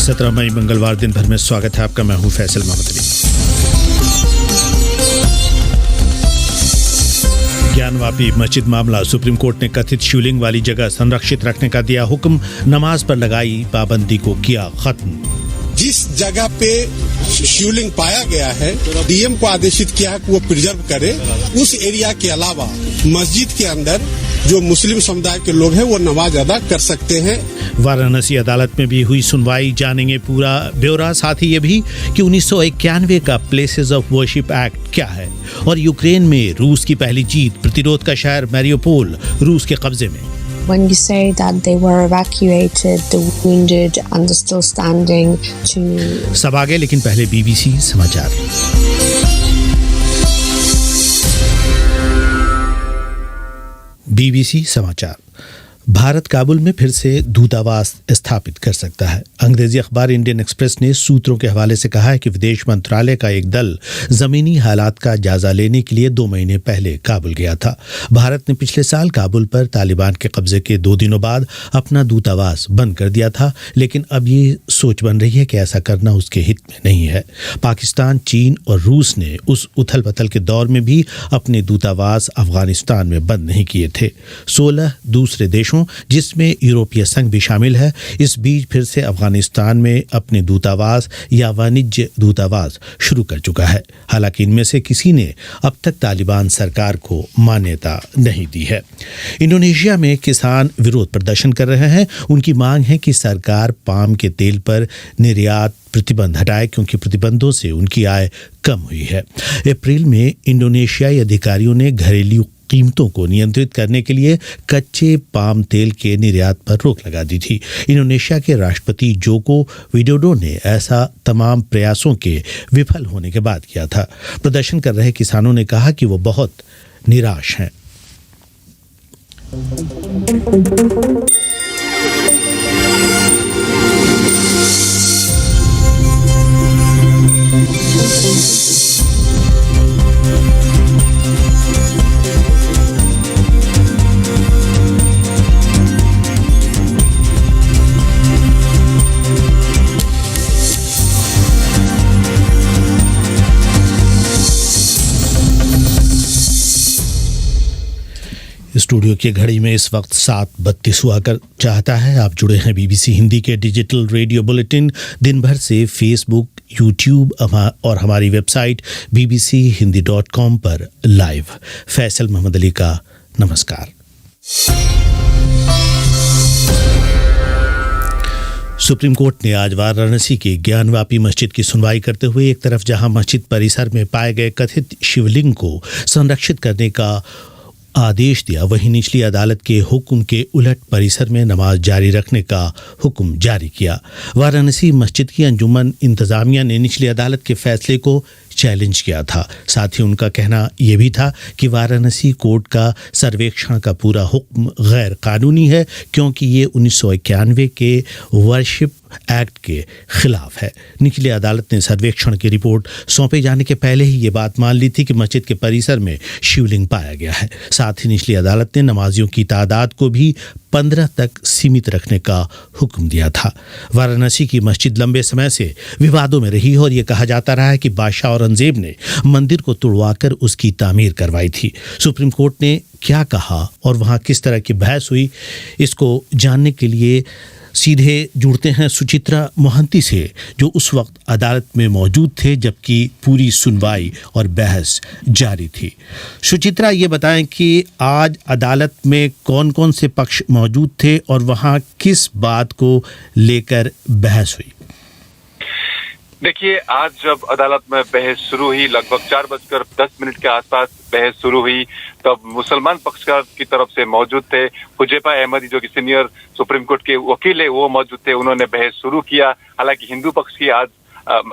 17 मई मंगलवार दिन भर में स्वागत है आपका। मैं हूं फैसल मोहम्मद अली। ज्ञानवापी मस्जिद मामला, सुप्रीम कोर्ट ने कथित शिवलिंग वाली जगह संरक्षित रखने का दिया हुक्म, नमाज पर लगाई पाबंदी को किया खत्म। जिस जगह पे शिवलिंग पाया गया है, डीएम को आदेशित किया है कि वो प्रिजर्व करे। उस एरिया के अलावा मस्जिद के अंदर जो मुस्लिम समुदाय के लोग हैं वो नमाज अदा कर सकते हैं। वाराणसी अदालत में भी हुई सुनवाई, जानेंगे पूरा ब्यौरा। साथ ही ये भी कि 1991 का प्लेसेस ऑफ वर्शिप एक्ट क्या है, और यूक्रेन में रूस की पहली जीत, प्रतिरोध का शहर मैरियोपोल रूस के कब्जे में। When you say that they were evacuated, the wounded and the still standing to... सब आगे, लेकिन पहले बीबीसी समाचार। बीबीसी समाचार। भारत काबुल में फिर से दूतावास स्थापित कर सकता है। अंग्रेजी अखबार इंडियन एक्सप्रेस ने सूत्रों के हवाले से कहा है कि विदेश मंत्रालय का एक दल जमीनी हालात का जायजा लेने के लिए 2 महीने पहले काबुल गया था। भारत ने पिछले साल काबुल पर तालिबान के कब्जे के 2 दिनों बाद अपना दूतावास बंद कर दिया था, लेकिन अब ये सोच बन रही है कि ऐसा करना उसके हित में नहीं है। पाकिस्तान, चीन और रूस ने उस उथल पथल के दौर में भी अपने दूतावास अफगानिस्तान में बंद नहीं किए थे। 16 दूसरे देशों, जिसमें यूरोपीय संघ भी शामिल है, इस बीच फिर से अफगानिस्तान में अपने दूतावास या वाणिज्य दूतावास शुरू कर चुका है। हालांकि इनमें से किसी ने अब तक तालिबान सरकार को मान्यता नहीं दी है। इंडोनेशिया में किसान विरोध प्रदर्शन कर रहे हैं। उनकी मांग है कि सरकार पाम के तेल पर निर्यात प्रतिबंध हटाए, क्योंकि प्रतिबंधों से उनकी आय कम हुई है। अप्रैल में इंडोनेशियाई अधिकारियों ने घरेलू कीमतों को नियंत्रित करने के लिए कच्चे पाम तेल के निर्यात पर रोक लगा दी थी। इंडोनेशिया के राष्ट्रपति जोको विडोडो ने ऐसा तमाम प्रयासों के विफल होने के बाद किया था। प्रदर्शन कर रहे किसानों ने कहा कि वो बहुत निराश हैं। स्टूडियो की घड़ी में इस वक्त 7:32 हुआ कर चाहता है। आप जुड़े हैं बीबीसी हिंदी के डिजिटल रेडियो बुलेटिन दिन भर से फेसबुक, यूट्यूब और हमारी वेबसाइट bbchondi.com पर लाइव। फैसल मोहम्मद अली का नमस्कार। सुप्रीम कोर्ट ने आज वाराणसी की ज्ञानवापी मस्जिद की सुनवाई करते हुए एक तरफ जहां मस्जिद परिसर में पाए गए कथित शिवलिंग को संरक्षित करने का आदेश दिया, वहीं निचली अदालत के हुक्म के उलट परिसर में नमाज जारी रखने का हुक्म जारी किया। वाराणसी मस्जिद की अंजुमन इंतजामिया ने निचली अदालत के फैसले को चैलेंज किया था। साथ ही उनका कहना यह भी था कि वाराणसी कोर्ट का सर्वेक्षण का पूरा हुक्म गैर कानूनी है, क्योंकि ये 1991 के वर्शिप एक्ट के खिलाफ है। निचली अदालत ने सर्वेक्षण की रिपोर्ट सौंपे जाने के पहले ही ये बात मान ली थी कि मस्जिद के परिसर में शिवलिंग पाया गया है। साथ ही निचली अदालत ने नमाजियों की तादाद को भी 15 तक सीमित रखने का हुक्म दिया था। वाराणसी की मस्जिद लंबे समय से विवादों में रही और ये कहा जाता रहा है कि बादशाह औरंगजेब ने मंदिर को तुड़वाकर उसकी तामीर करवाई थी। सुप्रीम कोर्ट ने क्या कहा और वहाँ किस तरह की बहस हुई, इसको जानने के लिए सीधे जुड़ते हैं सुचित्रा मोहंती से, जो उस वक्त अदालत में मौजूद थे जबकि पूरी सुनवाई और बहस जारी थी। सुचित्रा, ये बताएं कि आज अदालत में कौन कौन से पक्ष मौजूद थे और वहाँ किस बात को लेकर बहस हुई? देखिए, आज जब अदालत में बहस शुरू हुई, लगभग 4:10 के आसपास बहस शुरू हुई, तब मुसलमान पक्षकार की तरफ से मौजूद थे हुजैफा अहमदी, जो कि सीनियर सुप्रीम कोर्ट के वकील है, वो मौजूद थे। उन्होंने बहस शुरू किया। हालांकि हिंदू पक्ष की आज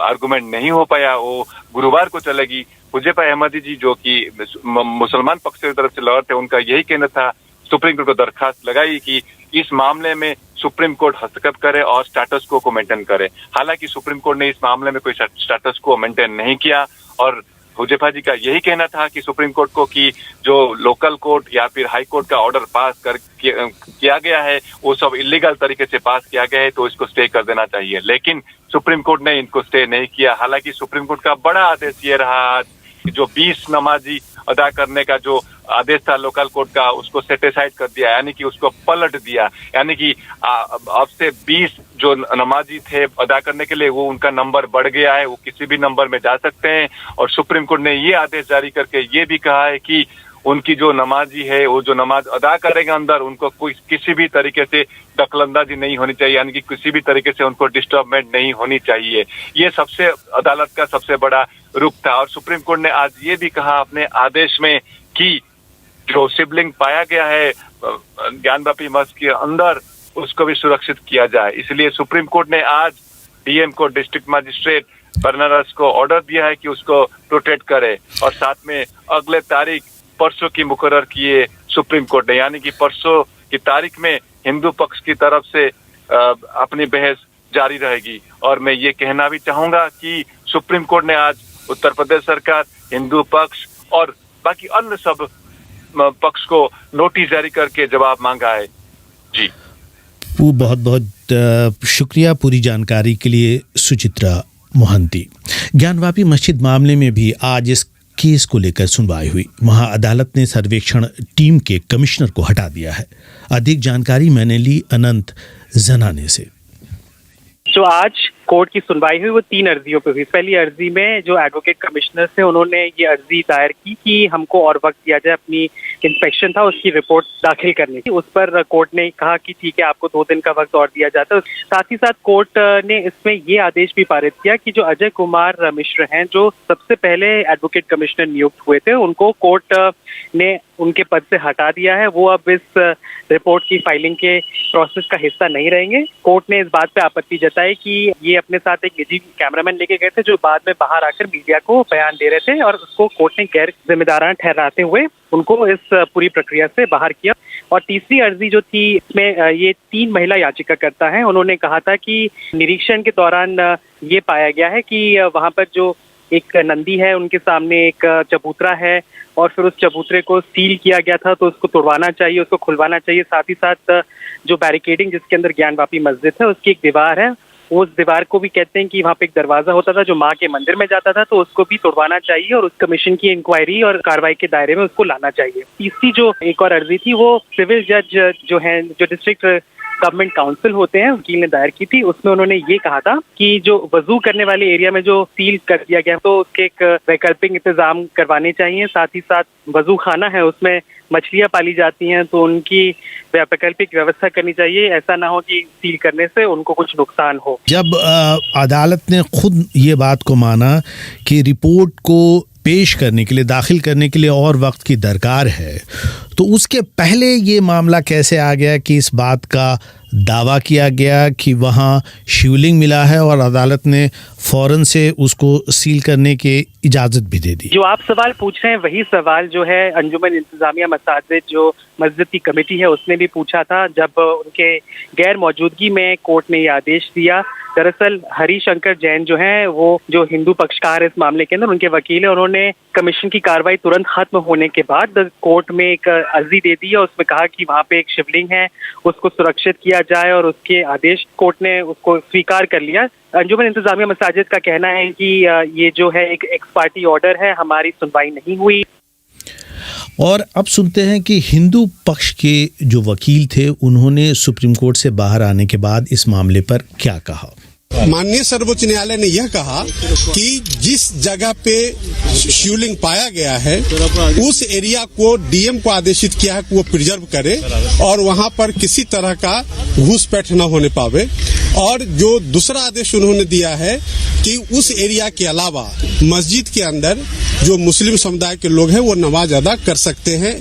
आर्गुमेंट नहीं हो पाया, वो गुरुवार को चलेगी। हुजैफा अहमदी जी, जो कि मुसलमान पक्ष की तरफ से लॉयर थे, उनका यही कहना था, सुप्रीम कोर्ट को दरखास्त लगाई कि इस मामले में सुप्रीम कोर्ट हस्तक्षेप करे और स्टेटस को मेंटेन करे। हालांकि सुप्रीम कोर्ट ने इस मामले में कोई स्टेटस को मेंटेन नहीं किया और हुजैफा जी का यही कहना था कि सुप्रीम कोर्ट को कि जो लोकल कोर्ट या फिर हाई कोर्ट का ऑर्डर पास कर किया गया है वो सब इलीगल तरीके से पास किया गया है, तो इसको स्टे कर देना चाहिए। लेकिन सुप्रीम कोर्ट ने इनको स्टे नहीं किया। हालांकि सुप्रीम कोर्ट का बड़ा आदेश ये रहा आज कि जो 20 नमाजी अदा करने का जो आदेश था लोकल कोर्ट का, उसको सेटिसाइड कर दिया, यानी कि उसको पलट दिया। यानी कि अब से 20 जो नमाजी थे अदा करने के लिए, वो उनका नंबर बढ़ गया है, वो किसी भी नंबर में जा सकते हैं। और सुप्रीम कोर्ट ने ये आदेश जारी करके ये भी कहा है कि उनकी जो नमाजी है वो जो नमाज अदा करेंगे अंदर, उनको कोई किसी भी तरीके से दखलंदाजी नहीं होनी चाहिए, यानी कि किसी भी तरीके से उनको डिस्टर्बमेंट नहीं होनी चाहिए। ये सबसे अदालत का सबसे बड़ा रुख था। और सुप्रीम कोर्ट ने आज ये भी कहा अपने आदेश में कि जो शिवलिंग पाया गया है ज्ञानवापी मस्जिद के अंदर, उसको भी सुरक्षित किया जाए। इसलिए सुप्रीम कोर्ट ने आज डीएम को, डिस्ट्रिक्ट मजिस्ट्रेट बनारस को ऑर्डर दिया है कि उसको प्रोटेक्ट करे। और साथ में अगले तारीख परसों की मुकर्रर किए सुप्रीम कोर्ट ने, यानी कि परसों की तारीख में हिंदू पक्ष की तरफ से अपनी बहस जारी रहेगी। और मैं ये कहना भी चाहूंगा कि सुप्रीम कोर्ट ने आज उत्तर प्रदेश सरकार, हिंदू पक्ष और बाकी अन्य सब पक्ष को नोटिस जारी करके जवाब मांगा है। जी, वो बहुत बहुत शुक्रिया पूरी जानकारी के लिए सुचित्रा मोहंती। ज्ञानवापी मस्जिद मामले में भी आज इस केस को लेकर सुनवाई हुई। वहां अदालत ने सर्वेक्षण टीम के कमिश्नर को हटा दिया है। अधिक जानकारी मैंने ली अनंत जनाने से। जो आज कोर्ट की सुनवाई हुई वो 3 अर्जियों पे हुई। पहली अर्जी में जो एडवोकेट कमिश्नर थे उन्होंने ये अर्जी दायर की कि हमको और वक्त दिया जाए अपनी इंस्पेक्शन था उसकी रिपोर्ट दाखिल करने की। उस पर कोर्ट ने कहा कि ठीक है, आपको 2 दिन का वक्त और दिया जाता है। साथ ही साथ कोर्ट ने इसमें ये आदेश भी पारित किया कि जो अजय कुमार मिश्र हैं, जो सबसे पहले एडवोकेट कमिश्नर नियुक्त हुए थे, उनको कोर्ट ने उनके पद से हटा दिया है। वो अब इस रिपोर्ट की फाइलिंग के प्रोसेस का हिस्सा नहीं रहेंगे। कोर्ट ने इस बात पे आपत्ति जताई कि ये अपने साथ एक निजी कैमरामैन लेके गए थे जो बाद में बाहर आकर मीडिया को बयान दे रहे थे, और उसको कोर्ट ने गैर जिम्मेदाराना ठहराते हुए उनको इस पूरी प्रक्रिया से बाहर किया। और तीसरी अर्जी जो थी, इसमें ये 3 महिला याचिकाकर्ता हैं। उन्होंने कहा था कि निरीक्षण के दौरान ये पाया गया है कि वहाँ पर जो एक नंदी है, उनके सामने एक चबूतरा है और फिर उस चबूतरे को सील किया गया था, तो उसको तोड़वाना चाहिए, उसको खुलवाना चाहिए। साथ ही साथ जो बैरिकेडिंग जिसके अंदर ज्ञानवापी मस्जिद है, उसकी एक दीवार है, उस दीवार को भी कहते हैं कि वहाँ पे एक दरवाजा होता था जो माँ के मंदिर में जाता था, तो उसको भी तोड़वाना चाहिए और उस कमीशन की इंक्वायरी और कार्रवाई के दायरे में उसको लाना चाहिए। तीसरी जो एक और अर्जी थी वो सिविल जज जो है, जो डिस्ट्रिक्ट गवर्नमेंट काउंसिल होते हैं, वकील ने दायर की थी। उसमें उन्होंने ये कहा था कि जो वजू करने वाले एरिया में जो सील कर दिया गया, तो उसके एक वैकल्पिक इंतजाम करवाने चाहिए। साथ ही साथ वजू खाना है, उसमें मछलियां पाली जाती हैं, तो उनकी वैकल्पिक व्यवस्था करनी चाहिए। ऐसा ना हो कि सील करने से उनको कुछ नुकसान हो। जब अदालत ने खुद ये बात को माना कि रिपोर्ट को पेश करने के लिए, दाखिल करने के लिए और वक्त की दरकार है, तो उसके पहले ये मामला कैसे आ गया कि इस बात का दावा किया गया कि वहाँ शिवलिंग मिला है और अदालत ने फौरन से उसको सील करने की इजाज़त भी दे दी? जो आप सवाल पूछ रहे हैं वही सवाल जो है अंजुमन इंतजामिया मसाजिद जो मस्जिद की कमेटी है उसने भी पूछा था, जब उनके गैर मौजूदगी में कोर्ट ने ये आदेश दिया। दरअसल हरिशंकर जैन जो हैं, वो जो हिंदू पक्षकार इस मामले के अंदर, उनके वकील है, उन्होंने कमीशन की कार्रवाई तुरंत खत्म होने के बाद कोर्ट में एक अर्जी दे दी है। उसमें कहा कि वहाँ पे एक शिवलिंग है, उसको सुरक्षित किया जाए, और उसके आदेश कोर्ट ने उसको स्वीकार कर लिया। अंजुमन इंतजामिया मसाजिद का कहना है कि ये जो है एक एक्स पार्टी ऑर्डर है, हमारी सुनवाई नहीं हुई। और अब सुनते हैं कि हिंदू पक्ष के जो वकील थे उन्होंने सुप्रीम कोर्ट से बाहर आने के बाद इस मामले पर क्या कहा। माननीय सर्वोच्च न्यायालय ने यह कहा कि जिस जगह पे शिवलिंग पाया गया है उस एरिया को डीएम को आदेशित किया है कि वो प्रिजर्व करे और वहां पर किसी तरह का घुसपैठ न होने पावे। और जो दूसरा आदेश उन्होंने दिया है कि उस एरिया के अलावा मस्जिद के अंदर जो मुस्लिम समुदाय के लोग हैं वो नमाज अदा कर सकते हैं,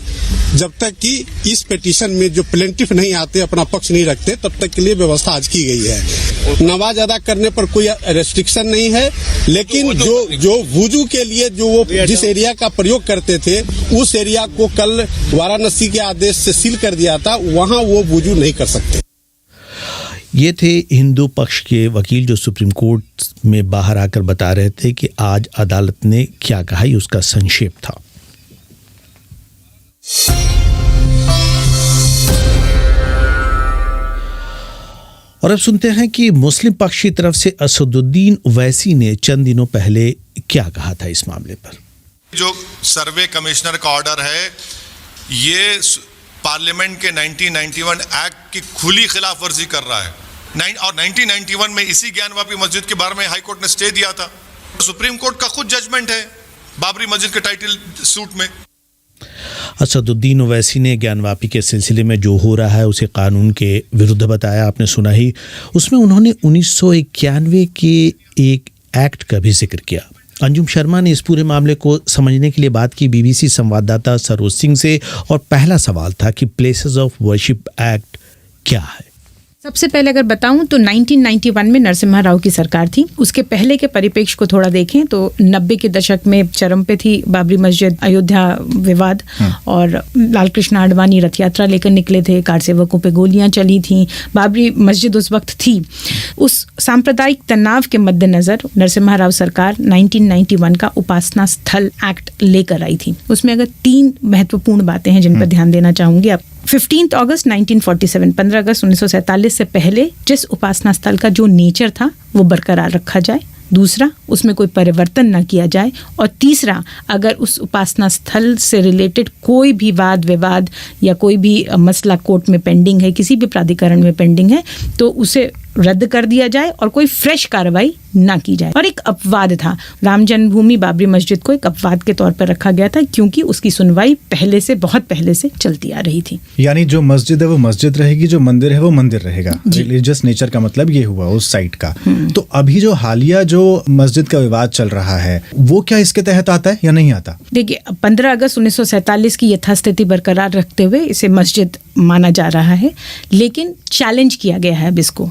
जब तक कि इस पिटीशन में जो प्लेंटिफ नहीं आते, अपना पक्ष नहीं रखते, तब तक के लिए व्यवस्था आज की गई है। नमाज अदा करने पर कोई रेस्ट्रिक्शन नहीं है, लेकिन जो वुजू के लिए जो वो जिस एरिया का प्रयोग करते थे उस एरिया को कल वाराणसी के आदेश से सील कर दिया था, वहां वो वुजू नहीं कर सकते। ये थे हिंदू पक्ष के वकील जो सुप्रीम कोर्ट में बाहर आकर बता रहे थे कि आज अदालत ने क्या कहा, ये उसका संक्षेप था। और अब सुनते हैं कि मुस्लिम पक्ष की तरफ से असदुद्दीन ओवैसी ने चंद दिनों पहले क्या कहा था इस मामले पर। जो सर्वे कमिश्नर का ऑर्डर है ये पार्लियामेंट के 1991 एक्ट की खुली खिलाफ वर्जी कर रहा है और 1991 में इसी ज्ञानवापी मस्जिद के बारे में हाई कोर्ट ने स्टे दिया था। सुप्रीम कोर्ट का खुद जजमेंट है बाबरी मस्जिद के टाइटल सूट में। असदुद्दीन ओवैसी ने ज्ञानवापी के सिलसिले में जो हो रहा है उसे कानून के विरुद्ध बताया। आपने सुना ही, उसमें उन्होंने 1991 के एक एक्ट का भी जिक्र किया। अंजुम शर्मा ने इस पूरे मामले को समझने के लिए बात की बीबीसी संवाददाता सरोज सिंह से, और पहला सवाल था कि प्लेसेस ऑफ वर्शिप एक्ट क्या है। सबसे पहले अगर बताऊं तो 1991 में नरसिम्हा राव की सरकार थी। उसके पहले के परिप्रेक्ष्य को थोड़ा देखें तो 90 के दशक में चरम पे थी बाबरी मस्जिद अयोध्या विवाद, और लाल कृष्ण आडवाणी रथ यात्रा लेकर निकले थे, कार सेवकों पे गोलियां चली थी। बाबरी मस्जिद उस वक्त थी। उस सांप्रदायिक तनाव के मद्देनजर नरसिम्हा राव सरकार 1991 का उपासना स्थल एक्ट लेकर आई थी। उसमें अगर 3 महत्वपूर्ण बातें हैं जिन पर ध्यान देना चाहूंगी आप। 15 अगस्त 1947, 15 अगस्त 1947 से पहले जिस उपासना स्थल का जो नेचर था वो बरकरार रखा जाए। दूसरा, उसमें कोई परिवर्तन ना किया जाए। और तीसरा, अगर उस उपासना स्थल से रिलेटेड कोई भी वाद विवाद या कोई भी मसला कोर्ट में पेंडिंग है, किसी भी प्राधिकरण में पेंडिंग है, तो उसे रद्द कर दिया जाए और कोई फ्रेश कार्रवाई ना की जाए। और एक अपवाद था, राम जन्मभूमि बाबरी मस्जिद को एक अपवाद के तौर पर रखा गया था क्योंकि उसकी सुनवाई पहले से, बहुत पहले से चलती आ रही थी। यानी जो मस्जिद है वो मस्जिद रहेगी, जो मंदिर है वो मंदिर रहेगा। रिलीजियस नेचर का मतलब ये हुआ उस साइट का। तो अभी जो हालिया जो मस्जिद का विवाद चल रहा है वो क्या इसके तहत आता है या नहीं आता? देखिए, 15 अगस्त 1947 की यथास्थिति बरकरार रखते हुए इसे मस्जिद माना जा रहा है, लेकिन चैलेंज किया गया है अब इसको।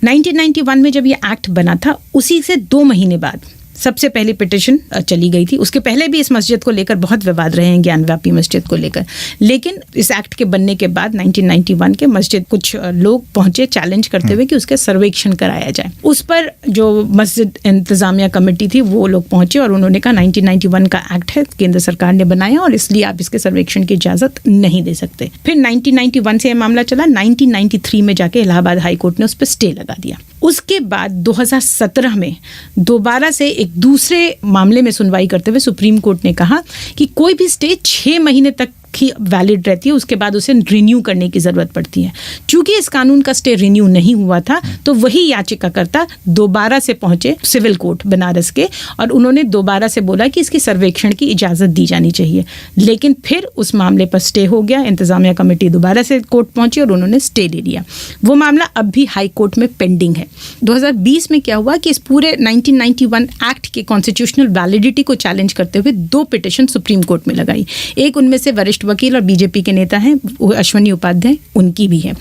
1991 में जब ये एक्ट बना था उसी से 2 महीने बाद सबसे पहली पिटिशन चली गई थी। उसके पहले भी इस मस्जिद को लेकर बहुत विवाद रहे हैं, ज्ञानवापी मस्जिद को लेकर। लेकिन इस एक्ट के बनने के बाद 1991 के मस्जिद कुछ लोग पहुंचे चैलेंज करते हुए कि उसका सर्वेक्षण कराया जाए। उस पर जो मस्जिद इंतजामिया कमेटी थी वो लोग पहुंचे और उन्होंने कहा 1991 का एक्ट है, केंद्र सरकार ने बनाया और इसलिए आप इसके सर्वेक्षण की इजाजत नहीं दे सकते। फिर 1991 से यह मामला चला। 1993 में जाके इलाहाबाद हाई कोर्ट ने उस पर स्टे लगा दिया। उसके बाद 2017 में दोबारा से एक दूसरे मामले में सुनवाई करते हुए सुप्रीम कोर्ट ने कहा कि कोई भी स्टे 6 महीने तक ही वैलिड रहती है, उसके बाद उसे रिन्यू करने की जरूरत पड़ती है। चूंकि इस कानून का स्टे रिन्यू नहीं हुआ था तो वही याचिकाकर्ता दोबारा से पहुंचे सिविल कोर्ट बनारस के और उन्होंने दोबारा से बोला कि इसकी सर्वेक्षण की इजाजत दी जानी चाहिए। लेकिन फिर उस मामले पर स्टे हो गया। इंतजामिया कमेटी दोबारा से कोर्ट पहुंची और उन्होंने स्टे ले लिया। वो मामला अब भी हाई कोर्ट में पेंडिंग है। 2020 में क्या हुआ कि इस पूरे 1991 एक्ट के कॉन्स्टिट्यूशनल वैलिडिटी को चैलेंज करते हुए 2 पिटिशन सुप्रीम कोर्ट में लगाई। एक उनमें से वरिष्ठ वकील और बीजेपी के नेता हैं अश्वनी उपाध्याय, उनकी भी है।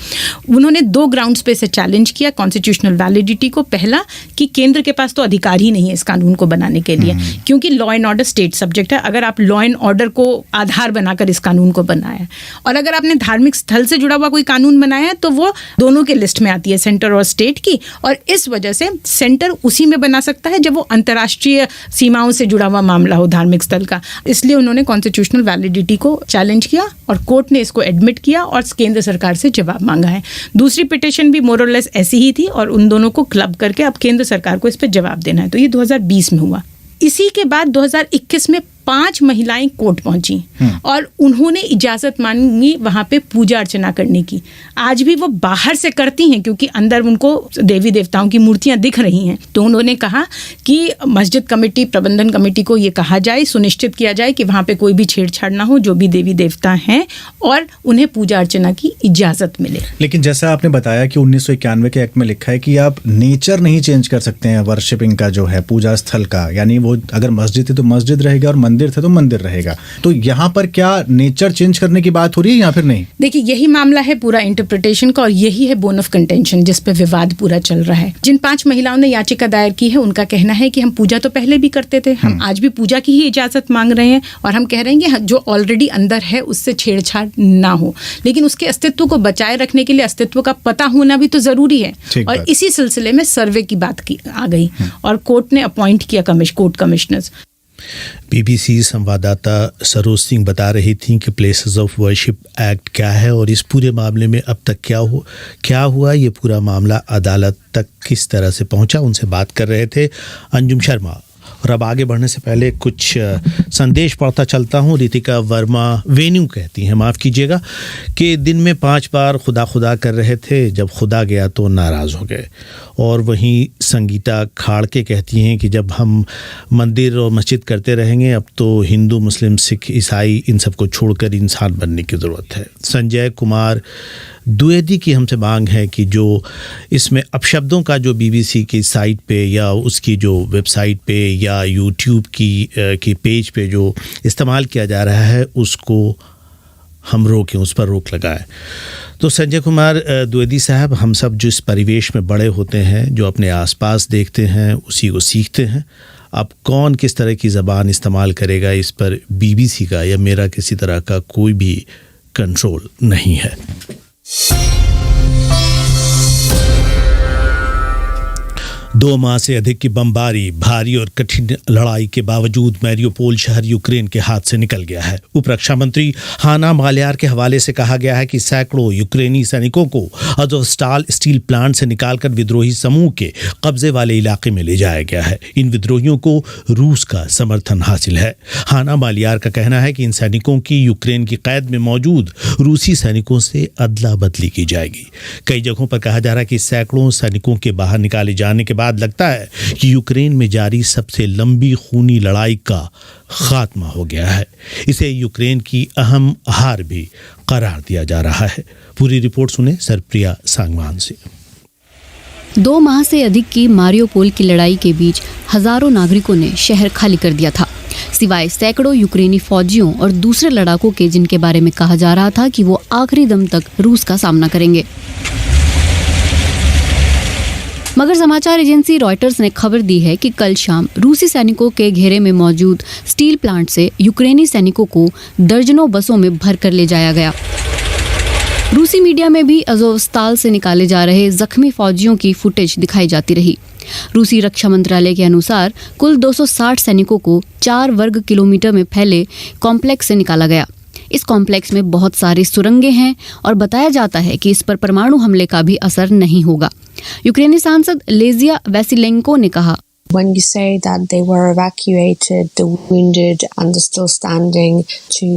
उन्होंने 2 ग्राउंड्स पे से चैलेंज किया कॉन्स्टिट्यूशनल वैलिडिटी को। पहला कि केंद्र के पास तो अधिकार ही नहीं है इस कानून को बनाने के लिए, क्योंकि law and order state subject है। अगर आप लॉ एंड ऑर्डर को आधार बनाकर इस कानून को बनाया है और अगर आपने धार्मिक स्थल से जुड़ा हुआ कोई कानून बनाया है तो वो दोनों के लिस्ट में आती है, सेंटर और स्टेट की। और इस वजह से सेंटर उसी में बना सकता है जब वो अंतर्राष्ट्रीय सीमाओं से जुड़ा हुआ मामला हो धार्मिक स्थल का। इसलिए उन्होंने कॉन्स्टिट्यूशनल वैलिडिटी को चैलेंज किया और कोर्ट ने इसको एडमिट किया और केंद्र सरकार से जवाब मांगा है। दूसरी पिटिशन भी मोर और लेस ऐसी ही थी और उन दोनों को क्लब करके अब केंद्र सरकार को इस पर जवाब देना है। तो ये 2020 में हुआ। इसी के बाद 2021 में 5 महिलाएं कोर्ट पहुंची और उन्होंने इजाजत मांगी वहां पे पूजा अर्चना करने की। आज भी वो बाहर से करती हैं क्योंकि अंदर उनको देवी देवताओं की मूर्तियां दिख रही हैं। तो उन्होंने कहा कि मस्जिद कमेटी, प्रबंधन कमेटी को ये कहा जाए, सुनिश्चित किया जाए कि वहां पे कोई भी छेड़छाड़ ना हो, जो भी देवी देवता हैं, और उन्हें पूजा अर्चना की इजाजत मिले। लेकिन जैसा आपने बताया कि 1991 के एक्ट में लिखा है कि आप नेचर नहीं चेंज कर सकते हैं वर्शिपिंग का, जो है पूजा स्थल का। यानी वो अगर मस्जिद है तो मस्जिद रहेगा और मंदिर थे तो मंदिर रहेगा। तो यहाँ पर क्या नेचर चेंज करने की बात हो रही है या फिर नहीं? देखिए, यही मामला है पूरा इंटरप्रिटेशन का, और यही है बोन ऑफ कंटेंशन जिस पे विवाद पूरा चल रहा है। जिन 5 महिलाओं ने याचिका दायर की है, उनका कहना है कि हम पूजा तो पहले भी करते थे, हम आज भी पूजा की ही इजाजत मांग रहे हैं, और हम कह रहे हैं कि जो ऑलरेडी अंदर है उससे छेड़छाड़ ना हो, लेकिन उसके अस्तित्व को बचाए रखने के लिए अस्तित्व का पता होना भी तो जरूरी है। और इसी सिलसिले में सर्वे की बात की आ गई और कोर्ट ने अपॉइंट किया कोर्ट कमिश्नर्स। बीबीसी संवाददाता सरोज सिंह बता रही थी कि प्लेसेस ऑफ वर्शिप एक्ट क्या है और इस पूरे मामले में अब तक क्या हुआ, ये पूरा मामला अदालत तक किस तरह से पहुंचा, उनसे बात कर रहे थे अंजुम शर्मा। और अब आगे बढ़ने से पहले कुछ संदेश पढ़ता चलता हूँ। रितिका वर्मा वेन्यू कहती हैं, माफ़ कीजिएगा, कि दिन में 5 बार खुदा खुदा कर रहे थे, जब खुदा गया तो नाराज़ हो गए। और वहीं संगीता खाड़के कहती हैं कि जब हम मंदिर और मस्जिद करते रहेंगे, अब तो हिंदू, मुस्लिम, सिख, ईसाई इन सबको छोड़कर इंसान बनने की ज़रूरत है। संजय कुमार द्विवेदी की हमसे मांग है कि जो इसमें अपशब्दों का जो बीबीसी की साइट पे या उसकी जो वेबसाइट पे या यूट्यूब की पेज पे जो इस्तेमाल किया जा रहा है उसको हम रोकें, उस पर रोक लगाएं। तो संजय कुमार द्विवेदी साहब, हम सब जो इस परिवेश में बड़े होते हैं, जो अपने आसपास देखते हैं उसी को सीखते हैं। अब कौन किस तरह की ज़बान इस्तेमाल करेगा, इस पर बीबीसी का या मेरा किसी तरह का कोई भी कंट्रोल नहीं है। दो माह से अधिक की बमबारी, भारी और कठिन लड़ाई के बावजूद मैरियोपोल शहर यूक्रेन के हाथ से निकल गया है। उप रक्षा मंत्री हाना मालियार के हवाले से कहा गया है कि सैकड़ों यूक्रेनी सैनिकों को अज़ोवस्टाल स्टील प्लांट से निकालकर विद्रोही समूह के कब्जे वाले इलाके में ले जाया गया है। इन विद्रोहियों को रूस का समर्थन हासिल है। हाना मालियार का कहना है कि इन सैनिकों की यूक्रेन की कैद में मौजूद रूसी सैनिकों से अदला बदली की जाएगी। कई जगहों पर कहा जा रहा है कि सैकड़ों सैनिकों के बाहर निकाले जाने के बाद लगता है कि यूक्रेन में जारी सबसे लंबी खूनी लड़ाई का खात्मा हो गया है। इसे यूक्रेन की अहम हार भी करार दिया जा रहा है। पूरी रिपोर्ट सुने सरप्रिया सांगवान से। 2 माह से अधिक की मारियोपोल की लड़ाई के बीच हजारों नागरिकों ने शहर खाली कर दिया था, सिवाय सैकड़ों यूक्रेनी फौजियों और दूसरे लड़ाकों के, जिनके बारे में कहा जा रहा था कि वो आखिरी दम तक रूस का सामना करेंगे। मगर समाचार एजेंसी रॉयटर्स ने खबर दी है कि कल शाम रूसी सैनिकों के घेरे में मौजूद स्टील प्लांट से यूक्रेनी सैनिकों को दर्जनों बसों में भरकर ले जाया गया। रूसी मीडिया में भी अज़ोवस्ताल से निकाले जा रहे जख्मी फौजियों की फुटेज दिखाई जाती रही। रूसी रक्षा मंत्रालय के अनुसार कुल 260 सैनिकों को 4 वर्ग किलोमीटर में फैले कॉम्प्लेक्स से निकाला गया। इस कॉम्प्लेक्स में बहुत सारी सुरंगें हैं और बताया जाता है कि इस पर परमाणु हमले का भी असर नहीं होगा। यूक्रेनी सांसद लेजिया वैसिलेंको ने कहा, When you say that they were evacuated, the wounded and the still standing to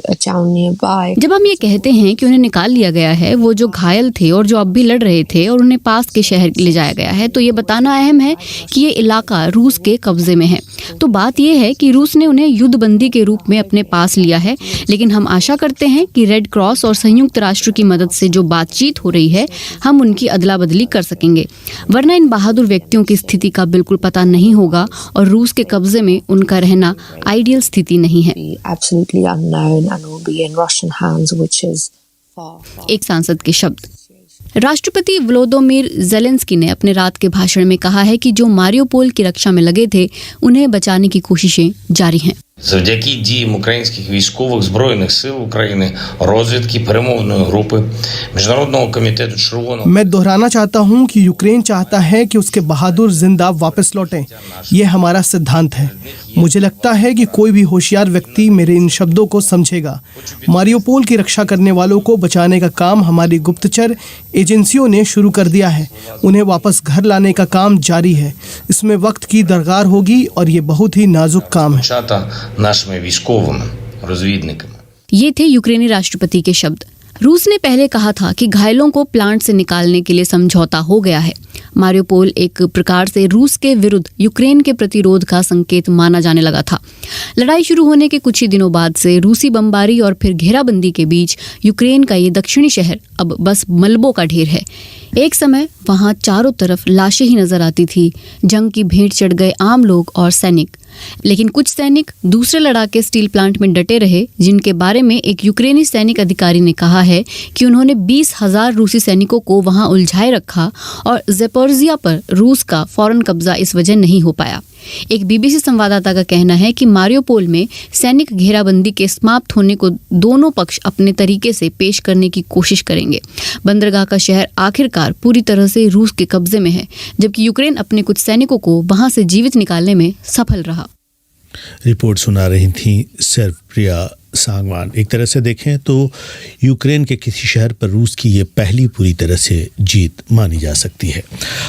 a town nearby. जब हम ये कहते हैं कि उन्हें निकाल लिया गया है, वो जो घायल थे और जो अब भी लड़ रहे थे और उन्हें पास के शहर ले जाया गया है, तो ये बताना अहम है कि ये इलाका रूस के कब्जे में है। तो बात ये है कि रूस ने उन्हें युद्धबंदी के रूप में अपने पास लिया है, लेकिन हम आशा करते हैं कि रेड क्रॉस और संयुक्त राष्ट्र की मदद से जो बातचीत हो रही है, हम उनकी अदला बदली कर सकेंगे, वरना इन बहादुर व्यक्तियों की स्थिति का बिल्कुल पता नहीं होगा और रूस के कब्जे में उनका रहना आइडियल स्थिति नहीं है। एक सांसद के शब्द। राष्ट्रपति व्लादिमीर ज़ेलेंस्की ने अपने रात के भाषण में कहा है कि जो मारियोपोल की रक्षा में लगे थे, उन्हें बचाने की कोशिशें जारी हैं। Завдяки діям українських військових Збройних сил України, розвідки, перемовної групи, Міжнародного комітету Червоного. मैं दोहराना चाहता हूं कि यूक्रेन चाहता है कि उसके बहादुर जिंदा वापस लौटें। ये हमारा सिद्धांत है। मुझे लगता है कि कोई भी होशियार व्यक्ति मेरे इन शब्दों को समझेगा। मारियोपोल की रक्षा करने वालों को बचाने का काम हमारी गुप्तचर एजेंसियों ने शुरू कर दिया है। उन्हें वापस घर लाने का काम जारी है। इसमें वक्त की दरकार होगी और ये बहुत ही नाजुक काम है। нашими військовими розвідниками. ये थे यूक्रेनी राष्ट्रपति के शब्द। रूस ने पहले कहा था कि घायलों को प्लांट से निकालने के लिए समझौता हो गया है। मारियोपोल एक प्रकार से रूस के विरुद्ध यूक्रेन के प्रतिरोध का संकेत माना जाने लगा था। लड़ाई शुरू होने के कुछ ही दिनों बाद से रूसी बमबारी और फिर घेराबंदी के बीच यूक्रेन का ये दक्षिणी शहर अब बस मलबों का ढेर है। एक समय वहाँ चारों तरफ लाशें ही नजर आती थी। जंग की भेंट चढ़ गए आम लोग और सैनिक लेकिन कुछ सैनिक दूसरे लड़ाके स्टील प्लांट में डटे रहे, जिनके बारे में एक यूक्रेनी सैनिक अधिकारी ने कहा है कि उन्होंने 20,000 रूसी सैनिकों को वहां उलझाए रखा और ज़ेपोरिज़िया पर रूस का फौरन कब्जा इस वजह नहीं हो पाया। एक बीबीसी संवाददाता का कहना है कि मारियोपोल में सैनिक घेराबंदी के समाप्त होने को दोनों पक्ष अपने तरीके से पेश करने की कोशिश करेंगे। बंदरगाह का शहर आखिरकार पूरी तरह से रूस के कब्जे में है, जबकि यूक्रेन अपने कुछ सैनिकों को वहां से जीवित निकालने में सफल रहा। रिपोर्ट सुना रही थी सर्वप्रिया सांगवान। एक तरह से देखें तो यूक्रेन के किसी शहर पर रूस की ये पहली पूरी तरह से जीत मानी जा सकती है।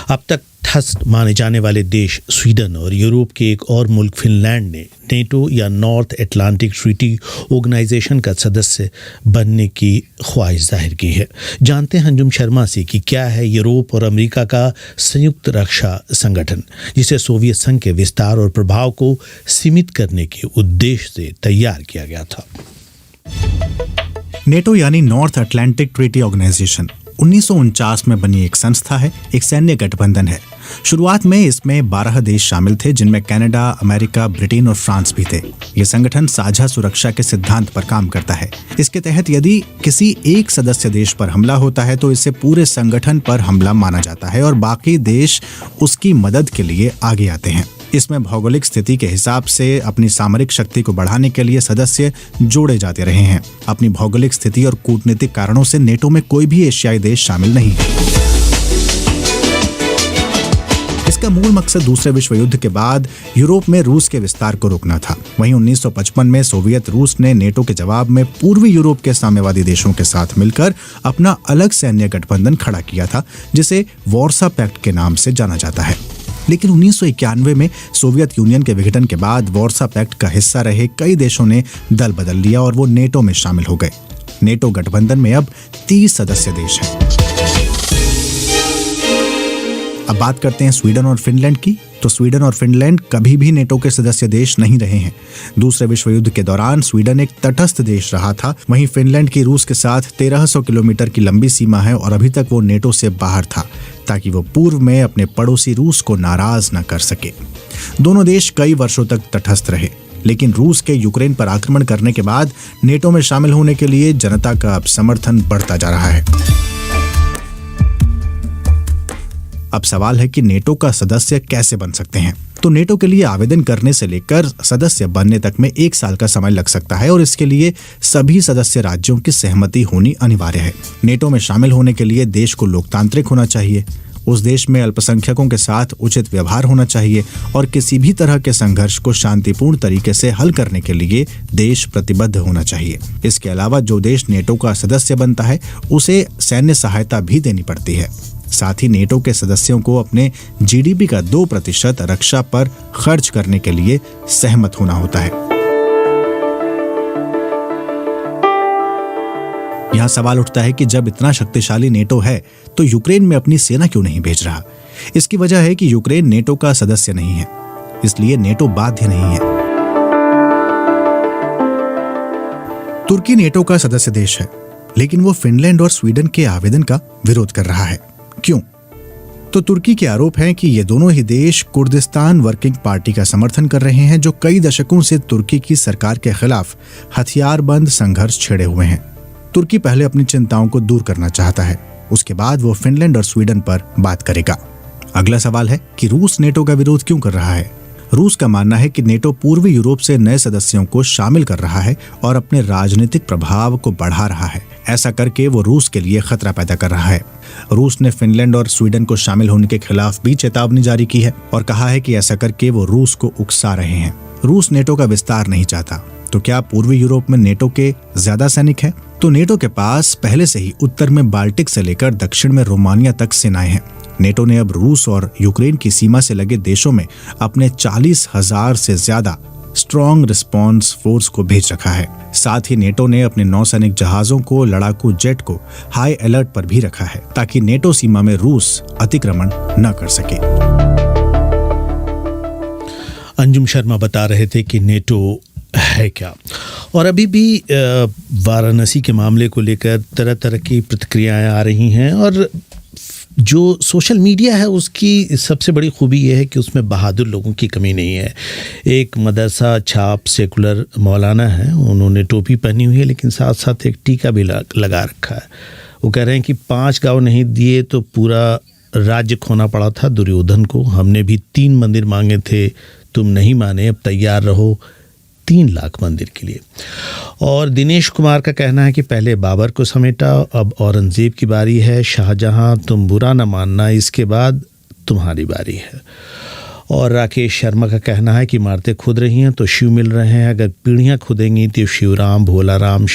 अब तक ठस्त माने जाने वाले देश स्वीडन और यूरोप के एक और मुल्क फिनलैंड ने नेटो या नॉर्थ अटलांटिक ट्रीटी ऑर्गेनाइजेशन का सदस्य बनने की ख्वाहिश जाहिर की है। जानते हैं अंजुम शर्मा से कि क्या है यूरोप और अमेरिका का संयुक्त रक्षा संगठन, जिसे सोवियत संघ के विस्तार और प्रभाव को सीमित करने के उद्देश्य से तैयार किया गया था। नेटो यानी नॉर्थ अटलांटिक ट्रीटी ऑर्गेनाइजेशन 1949 में बनी एक संस्था है, एक सैन्य गठबंधन है। शुरुआत में इसमें 12 देश शामिल थे, जिनमें कनाडा, अमेरिका, ब्रिटेन और फ्रांस भी थे। ये संगठन साझा सुरक्षा के सिद्धांत पर काम करता है। इसके तहत यदि किसी एक सदस्य देश पर हमला होता है तो इसे पूरे संगठन पर हमला माना जाता है और बाकी देश उसकी मदद के लिए आगे आते हैं। इसमें भौगोलिक स्थिति के हिसाब से अपनी सामरिक शक्ति को बढ़ाने के लिए सदस्य जोड़े जाते रहे हैं। अपनी भौगोलिक स्थिति और कूटनीतिक कारणों से नेटो में कोई भी एशियाई देश शामिल नहीं है। इसका मूल मकसद दूसरे विश्व युद्ध के बाद यूरोप में रूस के विस्तार को रोकना था। वहीं 1955 में सोवियत रूस ने नेटो के जवाब में पूर्वी यूरोप के साम्यवादी देशों के साथ मिलकर अपना अलग सैन्य गठबंधन खड़ा किया था, जिसे वार्सा पैक्ट के नाम से जाना जाता है। लेकिन 1991 में सोवियत यूनियन के विघटन के बाद वार्सा पैक्ट का हिस्सा रहे कई देशों ने दल बदल लिया और वो नेटो में शामिल हो गए। नेटो गठबंधन में अब 30 सदस्य देश हैं। अब बात करते हैं स्वीडन और फिनलैंड की। तो स्वीडन और फिनलैंड कभी भी नेटो के सदस्य देश नहीं रहे हैं। दूसरे विश्व युद्ध के दौरान स्वीडन एक तटस्थ देश रहा था। वहीं फिनलैंड की रूस के साथ 1300 किलोमीटर की लंबी सीमा है और अभी तक वो नेटो से बाहर था, ताकि वो पूर्व में अपने पड़ोसी रूस को नाराज न कर सके। दोनों देश कई वर्षों तक तटस्थ रहे, लेकिन रूस के यूक्रेन पर आक्रमण करने के बाद नेटो में शामिल होने के लिए जनता का अब समर्थन बढ़ता जा रहा है। अब सवाल है कि नेटो का सदस्य कैसे बन सकते हैं। तो नेटो के लिए आवेदन करने से लेकर सदस्य बनने तक में 1 साल का समय लग सकता है और इसके लिए सभी सदस्य राज्यों की सहमति होनी अनिवार्य है। नेटो में शामिल होने के लिए देश को लोकतांत्रिक होना चाहिए, उस देश में अल्पसंख्यकों के साथ उचित व्यवहार होना चाहिए और किसी भी तरह के संघर्ष को शांतिपूर्ण तरीके से हल करने के लिए देश प्रतिबद्ध होना चाहिए। इसके अलावा जो देश नेटो का सदस्य बनता है उसे सैन्य सहायता भी देनी पड़ती है। साथ ही नेटो के सदस्यों को अपने जीडीपी का 2% रक्षा पर खर्च करने के लिए सहमत होना होता है। यहाँ सवाल उठता है कि जब इतना शक्तिशाली नेटो है तो यूक्रेन में अपनी सेना क्यों नहीं भेज रहा। इसकी वजह है कि यूक्रेन नेटो का सदस्य नहीं है, इसलिए नेटो बाध्य नहीं है। तुर्की नेटो का सदस्य देश है, लेकिन वो फिनलैंड और स्वीडन के आवेदन का विरोध कर रहा है। क्यों? तो तुर्की के आरोप हैं कि ये दोनों ही देश कुर्दिस्तान वर्किंग पार्टी का समर्थन कर रहे हैं, जो कई दशकों से तुर्की की सरकार के खिलाफ हथियारबंद संघर्ष छेड़े हुए हैं। तुर्की पहले अपनी चिंताओं को दूर करना चाहता है, उसके बाद वो फिनलैंड और स्वीडन पर बात करेगा। अगला सवाल है कि रूस नेटो का विरोध क्यों कर रहा है। रूस का मानना है कि नेटो पूर्वी यूरोप से नए सदस्यों को शामिल कर रहा है और अपने राजनीतिक प्रभाव को बढ़ा रहा है। ऐसा करके वो रूस के लिए खतरा पैदा कर रहा है। रूस ने फिनलैंड और स्वीडन को शामिल होने के खिलाफ भी चेतावनी जारी की है और कहा है कि ऐसा करके वो रूस को उकसा रहे हैं। रूस नेटो का विस्तार नहीं चाहता। तो क्या पूर्वी यूरोप में नेटो के ज्यादा सैनिक हैं? तो नेटो के पास पहले से ही उत्तर में बाल्टिक से लेकर दक्षिण में रोमानिया तक सेनाएं हैं। नेटो ने अब रूस और यूक्रेन की सीमा से लगे देशों में अपने 40,000 से ज्यादा स्ट्रॉन्ग रिस्पॉन्स फोर्स को भेज रखा है। साथ ही नेटो ने अपने नौसैनिक जहाजों को, लड़ाकू जेट को हाई अलर्ट पर भी रखा है, ताकि नेटो सीमा में रूस अतिक्रमण न कर सके। अंजुम शर्मा बता रहे थे कि नेटो है क्या। और अभी भी वाराणसी के मामले को लेकर तरह तरह की प्रतिक्रियाएं आ रही हैं और जो सोशल मीडिया है उसकी सबसे बड़ी खूबी यह है कि उसमें बहादुर लोगों की कमी नहीं है। एक मदरसा छाप सेकुलर मौलाना है, उन्होंने टोपी पहनी हुई है लेकिन साथ साथ एक टीका भी लगा रखा है। वो कह रहे हैं कि 5 गाँव नहीं दिए तो पूरा राज्य खोना पड़ा था दुर्योधन को। हमने भी 3 मंदिर मांगे थे, तुम नहीं माने, अब तैयार रहो 3 लाख मंदिर के लिए। और दिनेश कुमार का कहना है कि पहले बाबर को समेटा, अब औरंगजेब की बारी है। शाहजहां तुम बुरा न मानना, इसके बाद तुम्हारी बारी है। और राकेश शर्मा का कहना है कि मारते खुद रही हैं तो शिव मिल रहे हैं, अगर पीढ़ियाँ खुदेंगी तो शिवराम, भोलाराम,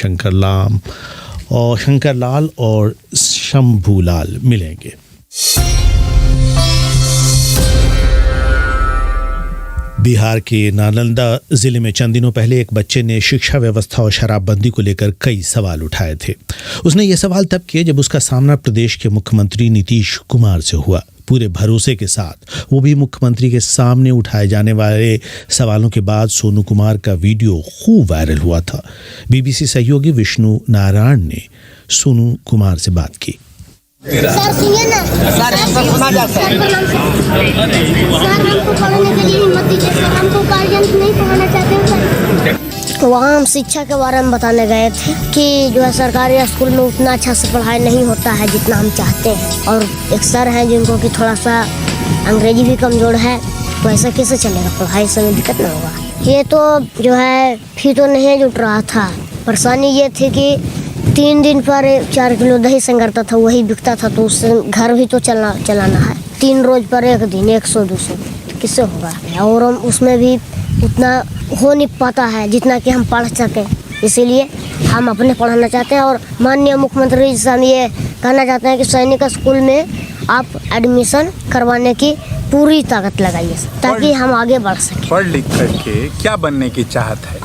शंकरलाल और शंभूलाल मिलेंगे। बिहार के नालंदा ज़िले में चंद दिनों पहले एक बच्चे ने शिक्षा व्यवस्था और शराबबंदी को लेकर कई सवाल उठाए थे। उसने ये सवाल तब किए जब उसका सामना प्रदेश के मुख्यमंत्री नीतीश कुमार से हुआ। पूरे भरोसे के साथ, वो भी मुख्यमंत्री के सामने उठाए जाने वाले सवालों के बाद सोनू कुमार का वीडियो खूब वायरल हुआ था। बीबीसी सहयोगी विष्णु नारायण ने सोनू कुमार से बात की। सर सुनिए ना, सर हमको पढ़ने के लिए हिम्मत दीजिए सर, हमको गार्जियन नहीं पढ़ाना चाहते हैं सर। वहाँ हम शिक्षा के बारे में बताने गए थे कि जो है सरकारी स्कूल में उतना अच्छा से पढ़ाई नहीं होता है जितना हम चाहते हैं। और एक सर हैं जिनको कि थोड़ा सा अंग्रेजी भी कमज़ोर है, तो ऐसा कैसे चलेगा, पढ़ाई से दिक्कत ना होगा। ये तो जो है फी तो नहीं जुट रहा था। परेशानी ये थी कि 3 दिन पर 4 किलो दही संगरता था, वही बिकता था, तो उससे घर भी तो चलाना है। 3 रोज पर 1 दिन 100-200 किससे होगा। और हम उसमें भी उतना हो नहीं पाता है जितना कि हम पढ़ सकें, इसीलिए हम अपने पढ़ाना चाहते हैं। और माननीय मुख्यमंत्री जी से हम ये कहना चाहते हैं कि सैनिक स्कूल में आप एडमिशन करवाने की पूरी ताकत लगाइए ताकि हम आगे बढ़ सकें। पढ़ लिख करके क्या बनने की चाहत है?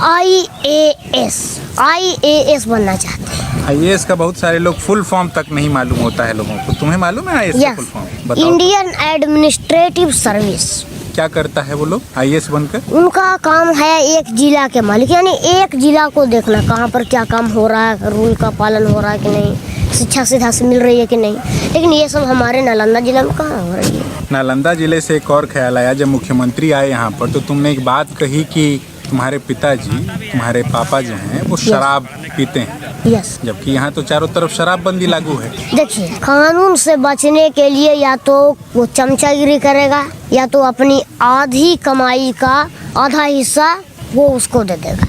IAS बनना चाहते हैं। IAS का बहुत सारे लोग फुल फॉर्म तक नहीं मालूम होता है लोगों को, तुम्हें मालूम है IAS का फुल फॉर्म? बताओ। Indian administrative service. क्या करता है वो लोग IAS बनकर? उनका काम है एक जिला के मालिक, यानी एक जिला को देखना कहाँ पर क्या काम हो रहा है, रूल का पालन हो रहा है कि नहीं, शिक्षा सीधा से मिल रही है कि नहीं। लेकिन ये सब हमारे नालंदा जिले में कहाँ हो रही है। नालंदा जिले से एक और ख्याल आया, जब मुख्यमंत्री आए यहाँ पर तो तुमने एक बात कही कि तुम्हारे पिताजी, तुम्हारे पापा जो हैं वो शराब पीते हैं। यस। जबकि यहाँ तो चारों तरफ शराबबंदी लागू है। देखिए, कानून से बचने के लिए या तो वो चमचागिरी करेगा या तो अपनी आधी कमाई का आधा हिस्सा वो उसको दे देगा।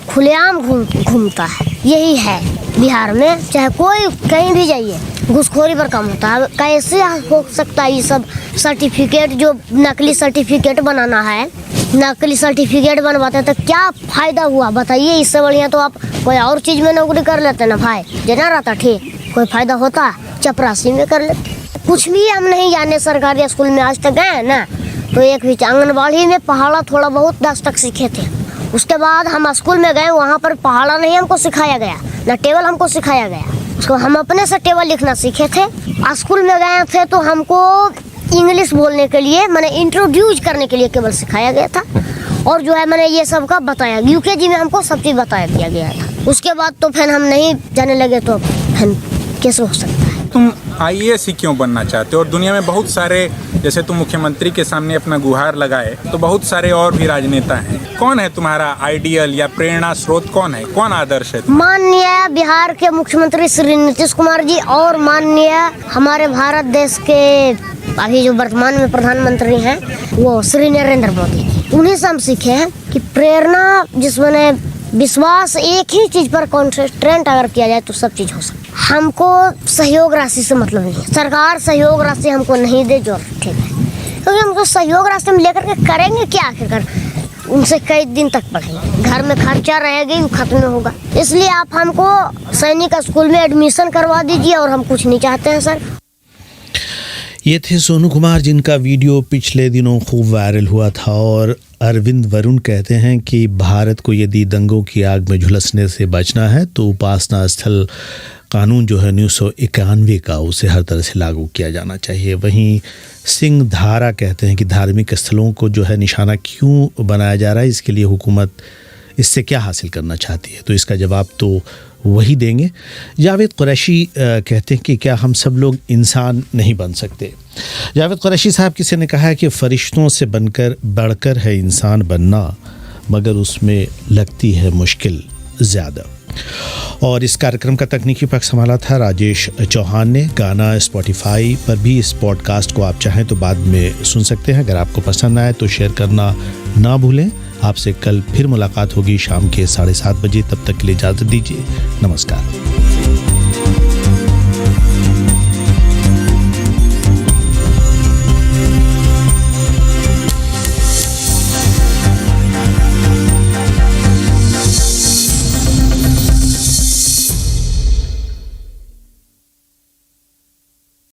खुलेआम घूमता है, यही है बिहार में। चाहे कोई कहीं भी जाइए, घूसखोरी पर काम होता है। कैसे हो सकता है ये सब सर्टिफिकेट, जो नकली सर्टिफिकेट बनाना है, नकली सर्टिफिकेट बनवाते हैं तो क्या फायदा हुआ बताइए। इससे बढ़िया तो आप कोई और चीज में नौकरी कर लेते ना भाई, जना रहता ठीक, कोई फायदा होता चपरासी में कर लेते। कुछ भी हम नहीं जाने, सरकारी स्कूल में आज तक गए हैं ना, तो एक भी आंगनबाड़ी में पहाड़ा थोड़ा बहुत 10 तक सीखे थे। उसके बाद हम स्कूल में गए, वहाँ पर पहाड़ा नहीं हमको सिखाया गया, ना टेबल हमको सिखाया गया। उसको हम अपने से टेबल लिखना सीखे थे। स्कूल में गए थे तो हमको इंग्लिश बोलने के लिए, मैंने इंट्रोड्यूस करने के लिए केवल सिखाया गया था। और जो है मैंने ये सब का बताया, UKG में हमको सब चीज़ बताया दिया गया था। उसके बाद तो फिर हम नहीं जाने लगे, तो फिर कैसे हो सकता है। तुम IAS ही क्यों बनना चाहते हो? और दुनिया में बहुत सारे, जैसे तुम मुख्यमंत्री के सामने अपना गुहार लगाए, तो बहुत सारे और भी राजनेता हैं। कौन है तुम्हारा आइडियल या प्रेरणा स्रोत, कौन है, कौन आदर्श है? माननीय बिहार के मुख्यमंत्री श्री नीतीश कुमार जी और माननीय हमारे भारत देश के अभी जो वर्तमान में प्रधानमंत्री हैं वो श्री नरेंद्र मोदी। उन्हीं से हम सीखे हैं कि प्रेरणा जिसमें विश्वास, एक ही चीज पर कॉन्सेंट्रेट अगर किया जाए तो सब चीज हो सकती है। हमको सहयोग राशि से मतलब नहीं है, सरकार सहयोग राशि हमको नहीं दे जो ठीक है, क्योंकि हमको सहयोग राशि हम लेकर के करेंगे क्या आखिरकार, उनसे कई दिन तक पढ़ेंगे, घर में खर्चा रहेगी वो खत्म नहीं होगा। इसलिए आप हमको सैनिक स्कूल में एडमिशन करवा दीजिए और हम कुछ नहीं चाहते हैं सर। ये थे सोनू कुमार जिनका वीडियो पिछले दिनों खूब वायरल हुआ था। और अरविंद वरुण कहते हैं कि भारत को यदि दंगों की आग में झुलसने से बचना है तो उपासना स्थल कानून जो है 1991 का, उसे हर तरह से लागू किया जाना चाहिए। वहीं सिंह धारा कहते हैं कि धार्मिक स्थलों को जो है निशाना क्यों बनाया जा रहा है, इसके लिए हुकूमत इससे क्या हासिल करना चाहती है। तो इसका जवाब तो वही देंगे। जावेद कुरैशी कहते हैं कि क्या हम सब लोग इंसान नहीं बन सकते। जावेद कुरैशी साहब किसी ने कहा है कि फरिश्तों से बढ़कर है इंसान बनना, मगर उसमें लगती है मुश्किल ज़्यादा। और इस कार्यक्रम का तकनीकी पक्ष संभाला था राजेश चौहान ने। गाना स्पॉटिफाई पर भी इस पॉडकास्ट को आप चाहें तो बाद में सुन सकते हैं। अगर आपको पसंद आए तो शेयर करना ना भूलें। आपसे कल फिर मुलाकात होगी शाम के 7:30 बजे। तब तक के लिए इजाज़त दीजिए। नमस्कार।